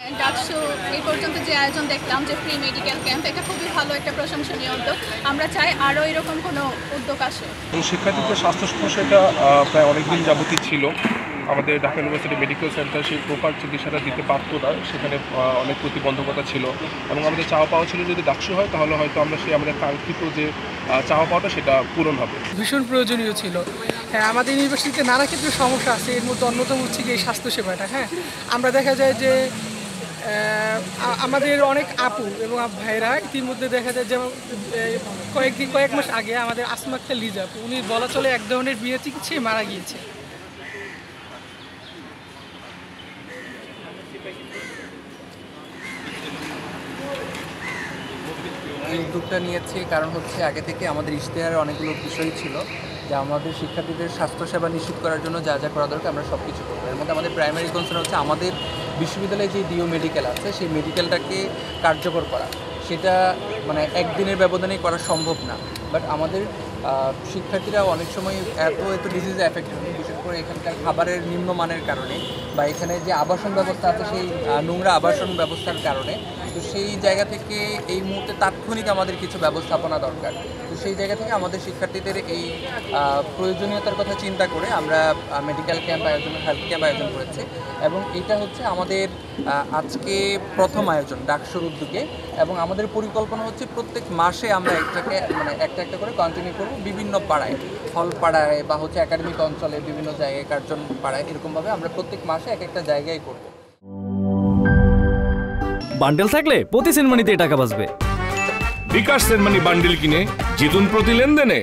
ডাকসু এই পর্যন্ত যে আয়োজন দেখলাম যে ফ্রি মেডিকেল ক্যাম্প, এটা খুবই ভালো একটা প্রশংসনীয় উদ্যোগ। আমরা চাই আরও এরকম কোনো উদ্যোগ আসে। শিক্ষার্থীদের স্বাস্থ্য সমস্যাটা প্রায় অনেকদিন যাবতই ছিল। আমাদের ঢাকা ইউনিভার্সিটি মেডিকেল সেন্টার সেই প্রপার চিকিৎসাটা দিতে পারত না, সেখানে অনেক প্রতিবন্ধকতা ছিল এবং আমাদের চাওয়া পাওয়া ছিল যদি ডাকসু হয় তাহলে হয়তো আমরা সেই আমাদের কাঙ্ক্ষিত যে চাওয়া পাওয়াটা সেটা পূরণ হবে। ভীষণ প্রয়োজনীয় ছিল। হ্যাঁ, আমাদের ইউনিভার্সিটিতে নানা ক্ষেত্রে সমস্যা আছে, এর মধ্যে অন্যতম হচ্ছে এই স্বাস্থ্যসেবাটা। হ্যাঁ, আমরা দেখা যায় যে আমাদের অনেক আপু এবং ভাইরা ইতিমধ্যে দেখা যায় যেমন কয়েক মাস আগে আমাদের আসমা আক্তার লিজা, উনি বলা চলে এক ধরনের বিনা চিকিৎসায় মারা গিয়েছে। এই উদ্যোগটা নিয়েছি কারণ হচ্ছে আগে থেকে আমাদের ইশতেহারে অনেকগুলো বিষয় ছিল যে আমাদের শিক্ষার্থীদের স্বাস্থ্যসেবা নিশ্চিত করার জন্য যা যা করা দরকার আমরা সব কিছু করবো। এর মধ্যে আমাদের প্রাইমারি কনসার্ন হচ্ছে আমাদের বিশ্ববিদ্যালয়ে যে ডিও মেডিকেল আছে সেই মেডিকেলটাকে কার্যকর করা। সেটা মানে একদিনের ব্যবধানেই করা সম্ভব না, বাট আমাদের শিক্ষার্থীরা অনেক সময় এত ডিজিজে এফেক্টেড হয়, বিশেষ করে এখানকার খাবারের নিম্নমানের কারণে বা এখানে যে আবাসন ব্যবস্থা আছে সেই নোংরা আবাসন ব্যবস্থার কারণে। তো সেই জায়গা থেকে এই মুহূর্তে তাৎক্ষণিক আমাদের কিছু ব্যবস্থাপনা দরকার। তো সেই জায়গা থেকে আমাদের শিক্ষার্থীদের এই প্রয়োজনীয়তার কথা চিন্তা করে আমরা মেডিকেল ক্যাম্প আয়োজন, হেলথ ক্যাম্প আয়োজন করেছি এবং এটা হচ্ছে আমাদের আজকে প্রথম আয়োজন ডাকসুর উদ্যোগে এবং আমাদের পরিকল্পনা হচ্ছে প্রত্যেক মাসে আমরা একটা করে কন্টিনিউ করব বিভিন্ন পাড়ায়, হল পাড়ায় বা হচ্ছে একাডেমিক অঞ্চলে বিভিন্ন জায়গায়, কার্জন পাড়ায়, এরকমভাবে আমরা প্রত্যেক মাসে এক একটা জায়গায় করব। বান্ডেল থাকলে প্রতি সেনমানিতে টাকা বাঁচবে। বিকাশ সেনমানি বান্ডেল কিনে জিতুন প্রতি লেনদেনে।